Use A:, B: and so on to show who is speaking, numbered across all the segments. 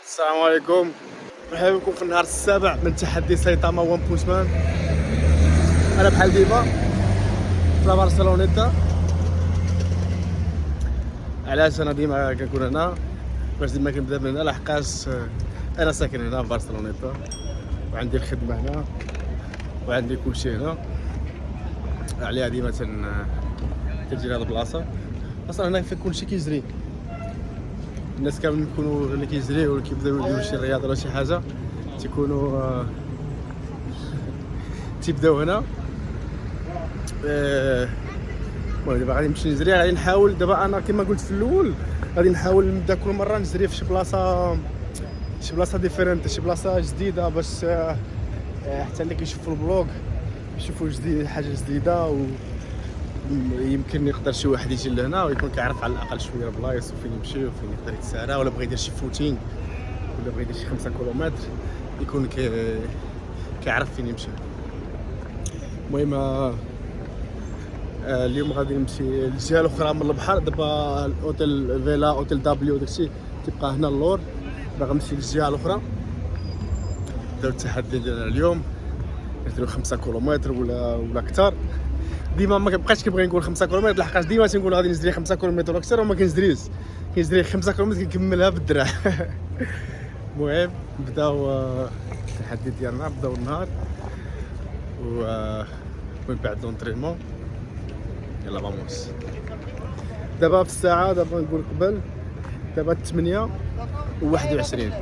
A: السلام عليكم، مرحبا بكم في النهار السابع من تحدي سايتاما 1 بوينت مان. انا بحال ديما في برشلونيتا. علاش انا ديما كنكون هنا؟ باش ديما كنبدا من هنا لحقاش انا ساكن هنا في برشلونيتا وعندي الخدمه هنا وعندي كلشي هنا. عليها ديما تجي لهاد البلاصه. اصلا هنا فين كلشي كيجري، الناس كاملين يكونوا اللي كيجريو واللي كيبداو يديروا شي رياضه ولا شي حاجه تيكونوا تيبداو هنا. المهم دابا غادي نمشي نجري، غادي نحاول دابا انا كما قلت في الاول غادي نحاول نبدا كل مره نجري في شي بلاصه ديفيرنت، شي بلاصه جديده باش حتى اللي كيشوفوا البلوغ يشوفوا جديد، حاجه جديده، و يمكن يقدر شي واحد يجي لهنا ويكون كيعرف على الاقل شويه البلايص وفين يمشي وفين يقدر يتسارع، ولا بغى يدير شي فوتينغ ولا بغى يدير شي 5 كيلومتر يكون كيعرف فين يمشي. المهم اليوم غادي نمشي للجهه الاخرى من البحر. دابا الاوتيل فيلا اوتيل دبليو داكشي تيبقى هنا اللور، باغي نمشي للجهه الاخرى. داو التحدي ديالنا اليوم نديرو 5 كيلومتر ولا اكثر. ديما ما كنبقاش كنبغي نقول 5 كيلومتر لحقاش ديما تنقول غادي نجري 5 كيلومتر ولا اكثر وما كنجريش، كنجري 5 كيلومتر كنكملها بالدراع. المهم نبداو التحدي ديالنا، نبداو النهار ومن بعد لونطريمون. يلا فاموس. دابا في الساعه، دابا نقول قبل دابا 8:21.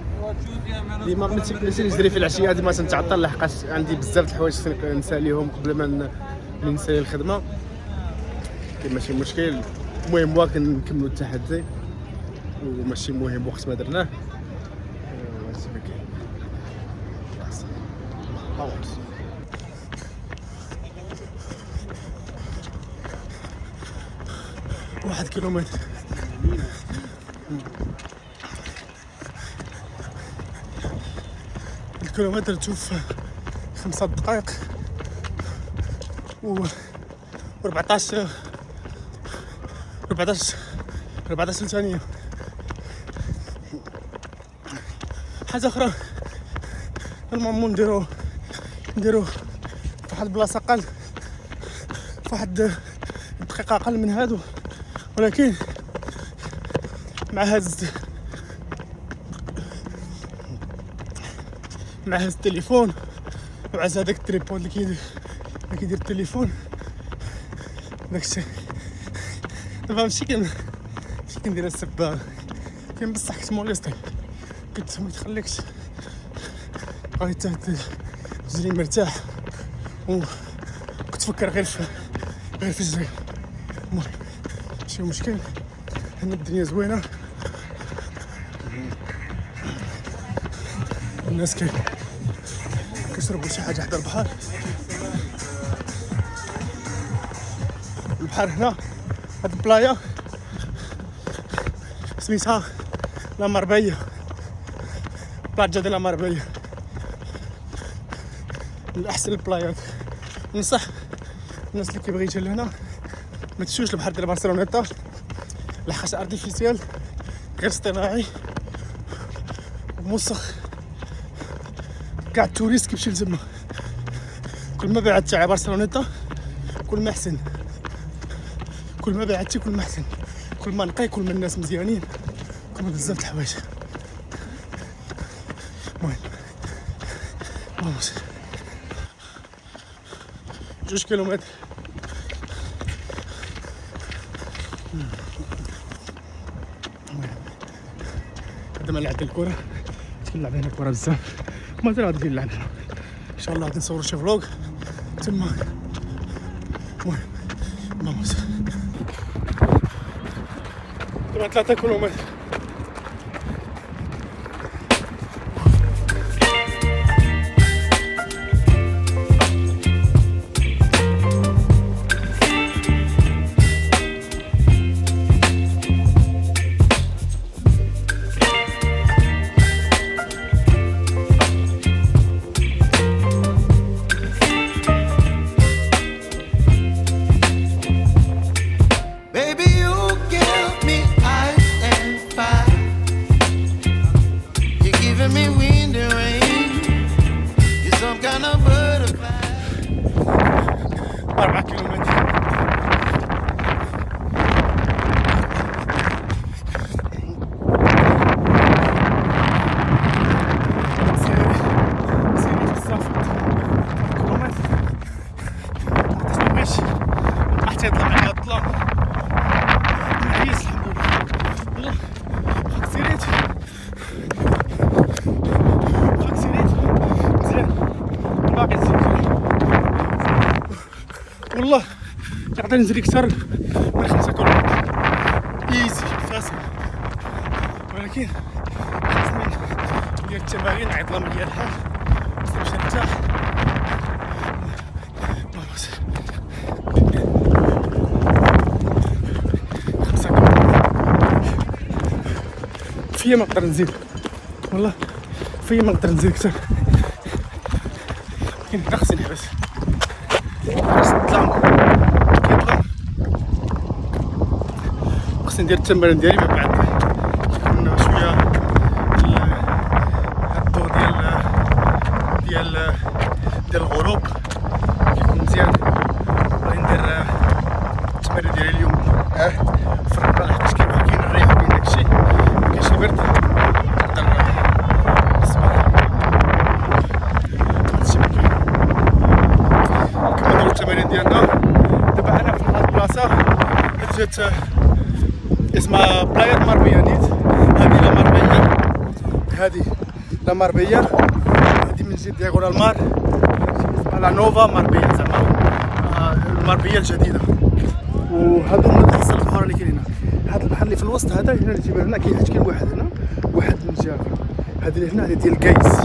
A: ديما ملي نجري في العشيه ديما تنتعطل لحقاش عندي بزاف د الحوايج نساليهم قبل ما نسالي الخدمه، كاين ماشي مشكل. المهم هو كنكملوا التحدي وماشي مهم وقت ما درناه. هادشي ما كاين. واحد كيلومتر. الكيلومتر تشوف 5 دقائق و 14 ثانية. حاجة أخرى المهم نديرو في واحد البلاصة أقل، في واحد دقيقة أقل من هادو، ولكن مع هز التليفون وعز هذاك التريبود اللي كيدير التليفون داكشي. دابا ماشي كندير السباغ، كاين بصح كنت موليستي، كنت ما تخليكش غادي تجري مرتاح وكتفكر غير في الجري. المهم ماشي مشكل، هنا الدنيا زوينه، الناس كيشربوا شي حاجه حدا البحر. البحر هنا هاد البلايا سميتها لا مربيه، بلاجا ديال لا مربيه، من احسن البلايات. ننصح الناس اللي كيبغي يجي لهنا ما تمشيوش للبحر ديال برشلونيتا لحقاش ارتيفيسيال، غير اصطناعي وموسخ. كاع التوريست كيمشي لتما. كل ما بعدتي على برشلونيتا كل ما احسن، كل ما بعدتي كل ما احسن، كل ما نقي، كل ما الناس مزيانين، كل ما بزاف د الحوايج. المهم فاموس 2 كيلومتر. هذا ما لعبت الكرة، كنلعب هنا الكرة بزاف، مازال غادي نلعب هنا ان شاء الله. غادي نصور شي فلوق تما. المهم فاموس 3 كيلومتر.
B: Baby, you give me ice and
A: نقدر نجري اكثر من 5 كيلومتر ايزي فاصل، ولكن خاصني ندير التمارين العظام ديالها باش نرتاح. فيا ما نقدر نزيد، والله فيا ما نقدر نزيد اكثر، ولكن خاصني نحبس. الظلام كيظلم، خاصني ندير التمارين ديالي من بعد كيكون شويه الضوء ديال الغروب كيكون مزيان. غادي ندير التمارين ديالي اليوم في الرمله، حيت كاين الريح وكاين داكشي، كاين شي برد، نقدر نصبر. هادشي ما كاين. كملنا التمارين ديالنا. دابا انا في واحد البلاصه جات اسمها بلايا المربيه نيت. هذه لا مربيه، هذه لا مربيه، هذه من جد دياغو المار، لا نوفا مربيه، زعما المربيه الجديده. وهادو من الاحسن البحار اللي كاين هنا. هذا البحر اللي في الوسط هذا هنا اللي تيبان هنا، كاين واحد هنا واحد من الجهه. هذه اللي هنا هذه ديال كايس،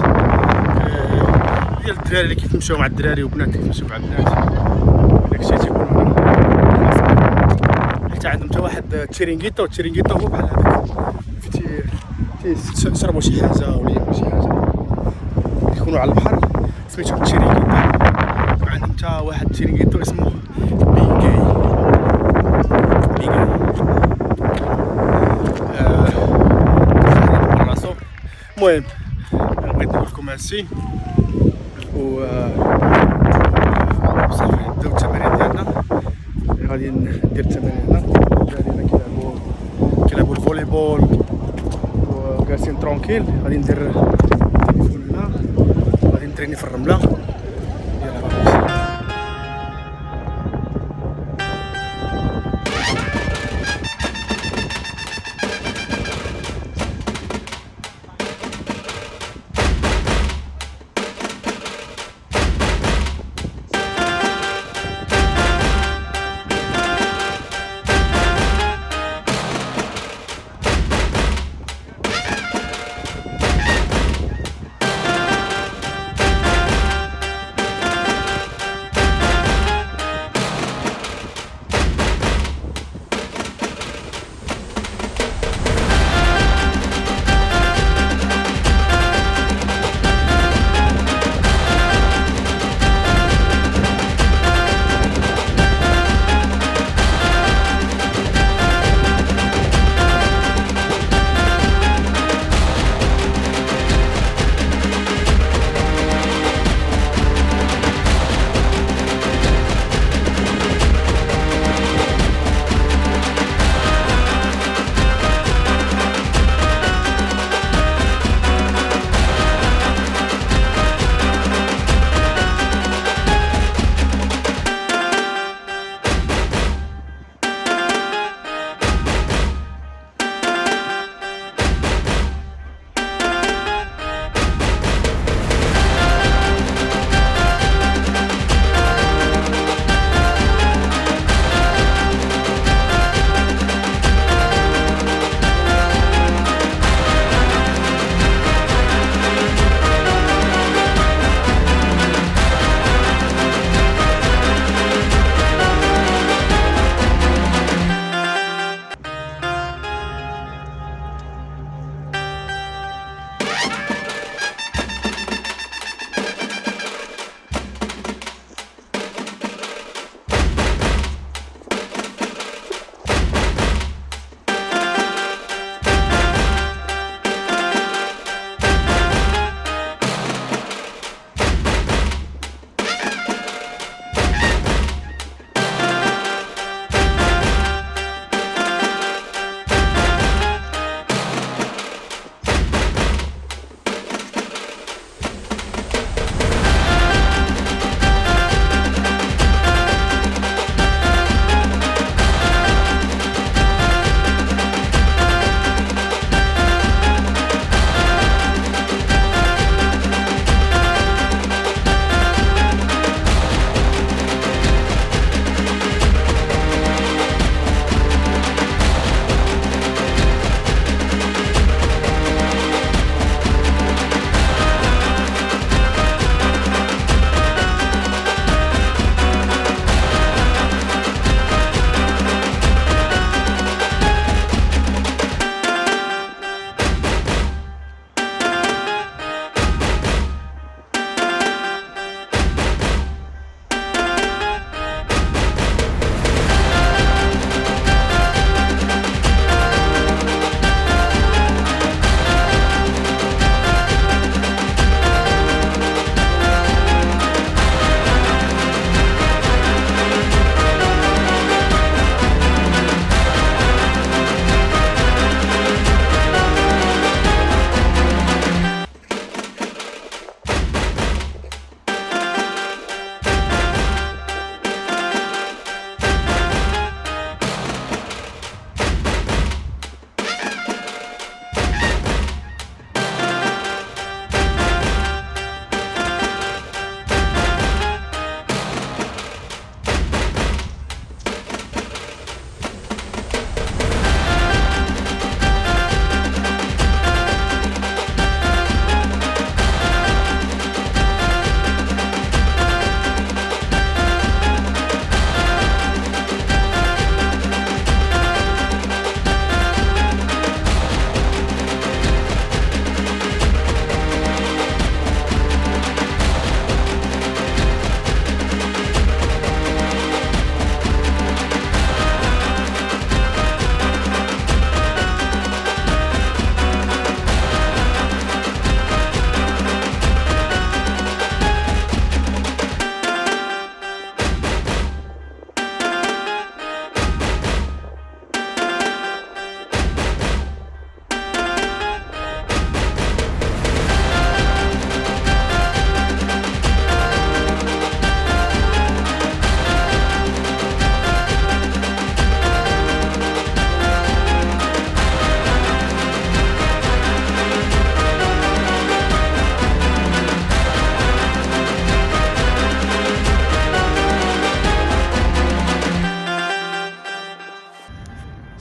A: ديال الدراري اللي كيتمشاو مع الدراري وبنات كيتمشاو مع البنات، داكشي تيكون هنا. حتى عندهم حتى واحد تشيرينغيتو هو بحال هذاك، تيشربوا شي حاجه ولا ياكلوا شي حاجه، يكونوا على البحر، سميتهم تشيرينغيتو. وعندهم حتى واحد تشيرينغيتو اسمه بيكاي. المهم بغيت نقول لكم هادشي و صافي نبداو التمارين ديالنا. غادي ندير التمارين هنا، الدراري هنا كيلعبوا الفوليبول وجالسين ترونكيل. غادي ندير التليفون هنا، غادي نتريني في الرمله. يلا باغي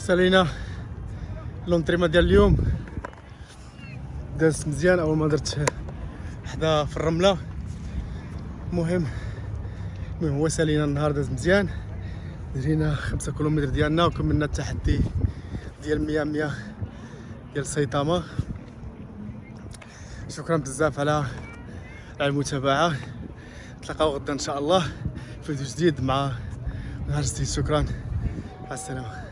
A: سالينا لونطريما ديال اليوم دازت مزيان. اول ما درت حدا في الرمله. المهم هو سالينا النهار داز مزيان. جرينا 5 كيلومتر ديالنا وكملنا التحدي ديال 100 ديال سايتاما. شكرا بزاف على المتابعه. نتلاقاو غدا ان شاء الله في فيديو جديد مع نهار جديد. شكرا، مع السلامه.